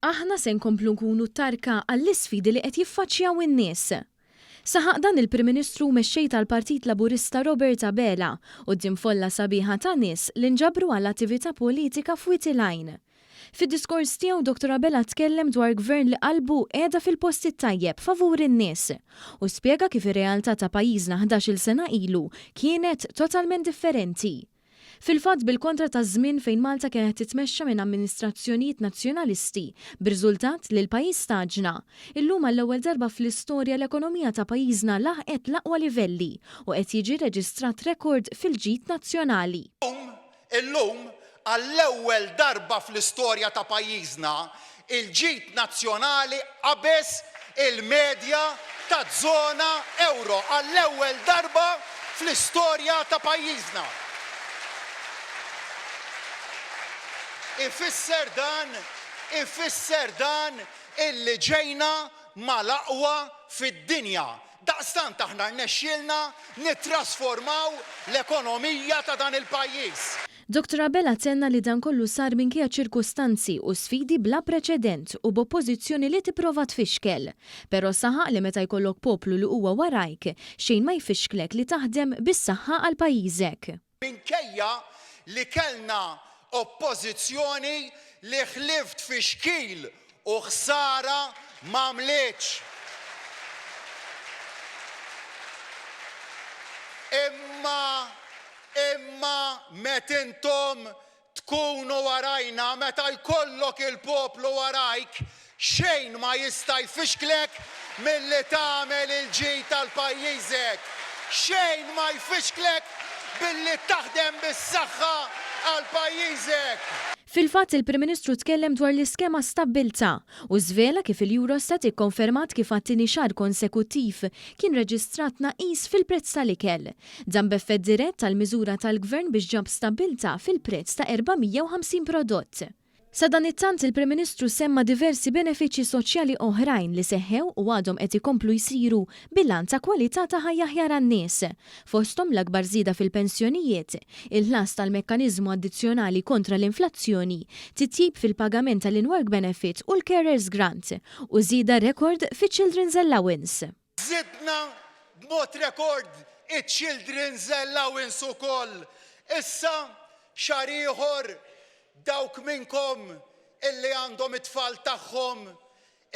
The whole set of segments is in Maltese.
Aħna se nkomplu nkunu tarka għall-isfidi li qed jiffaċċjaw in-nies. Saħaq dan il-Prim Ministru mexxej tal-Partit Laburista Robert Abela quddiem folla sabiħa ta' nies li nġabru għall-attività politika f'Witilajn. Fid-diskors tiegħu Dr. Abela tkellem dwar gvern li qalbu qiegħda fil-post it-tajjeb favur in-nies u spjega kif ir-realtà ta' pajjiżna 11-il sena ilu kienet totalment differenti. Fil-fatt bil-kontra ta' żmien fejn Malta kienet titmexxa minn amministrazzjonijiet nazzjonalisti b'riżultat li l-pajjiż staġna. Illum għall-ewwel darba fl-istorja l-ekonomija ta' pajjiżna laħqet l-aqwa livelli u qed jiġi reġistrat rekord fil-ġid nazzjonali. Illum għall-ewwel darba fl-istorja ta' pajjiżna il-ġid nazzjonali qabeż il-medja ta' żona euro għall-ewwel darba fl-istorja ta' pajjiżna. Ifisser dan illi ġejna mal-aqwa fid-dinja. Daqstant aħna rnexxielna nittrasformaw l-ekonomija ta' dan il-pajjiż. Dr. Abela tenna li dan kollu sar minkejja ċirkustanzi u sfidi bla preċedent u b'oppożizzjoni li tipprova tfixkel. Però saħaq li meta jkollok poplu li huwa warajk xejn ma jfixklek li taħdem bis-saħħa għal pajjiżek. Minkejja li kellna oppożizzjoni li ħlift fi xkil u ħsara m'għamlitx. Imma meta intom tkunu warajna, meta jkollok il-poplu warajk, xejn ma jista' jfixklek milli tagħmel il-ġid tal-pajjiżek. Xejn ma jfixklek billi taħdem bis-saħħa għal pajjiżek. Fil-fatt il-Prim Ministru tkellem dwar l-iskema stabbiltà u żvela kif il-Eurostat ikkonfermat kif għat-tieni xahar konsekuttiv kien reġistrat naqis fil-prezz tal-ikel. Dan b'effett dirett tal-miżura tal-Gvern biex ġab stabbiltà fil-prezz ta' 450 prodott. Sa dan it-tant il-Prim Ministru semma diversi benefiċċji soċjali oħrajn li seħħew u għadhom qed ikomplu jsiru bilanċ ta' kwalità ta' ħajja aħjar għan-nies. Fosthom l-akbar żieda fil-pensjonijiet, il-ħlas tal-mekkaniżmu addizzjonali kontra l-inflazzjoni, titjib fil-pagament tal-in-work benefit u l-carers grant u żieda rekord fiċ-Children's Allowance. Żidna b'mod rekord iċ-Children's Allowance ukoll. Issa xahar ieħor dawk minnkom illi għandhom it-tfal tagħhom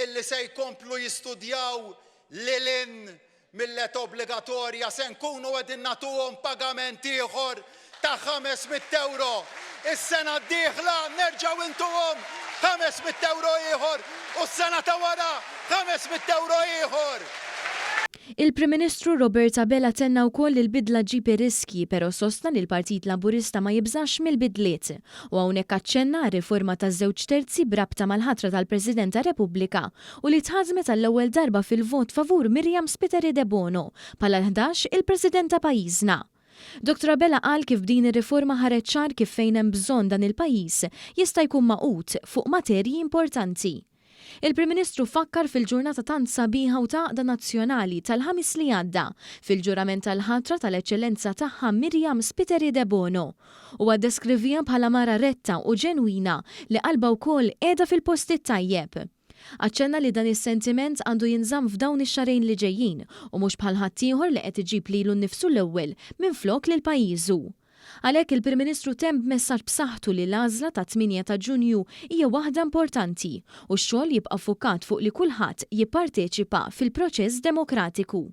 illi se jkomplu jistudjaw lilin mill-et obbligatorja se nkunu qegħdin nagħtuhom pagament ieħor ta' 500 euro. Is-sena d-dieħla nerġgħu intuhom 500 euro ieħor u s-sena ta' wara 500 euro ieħor. Il-Prim Ministru Robert Abela tenna wkoll il-bidla ġibi riski, però sostna li l-Partit Laburista ma jibżax mill-bidliet u hawnhekk aċċenna riforma taż-żewġ terzi brabta mal-ħatra tal-President ta' Repubblika u li tħażmet għall-ewwel darba fil-vot favur Miriam Spiteri de Bono bħala 11 il-President ta' pajjiżna. Dr. Abela qal kif din ir-riforma ħareġ ċar kif fejn hemm bżonn dan il-pajjiż jista' jkun maqut fuq materji importanti. Il-Prim Ministru fakkar fil-ġurnata tant sabiħa u taqda nazzjonali tal-ħamis li għadda fil-ġurament tal-ħatra tal-eċċellenza tagħha Miriam Spiteri de Bono u għaddeskrivija bħala mara retta u ġenwina li qalba wkoll qiegħda fil-post it-tajjeb. Aċċenna li dan is-sentiment għandu jinżamm f'dawn ix-xarejn li ġejjin u mhux bħal ħadd ieħor li qed iġib lilu nnifsu l-ewwel minflok lil pajjiżu. Għalhekk il-Prim Ministru temm b'messaġġ b'saħħtu li l-għażla ta' 8 ta' Ġunju hija waħda importanti u x-xogħol jibqa' ffukat fuq li kulħadd jipparteċipa fil-proċess demokratiku.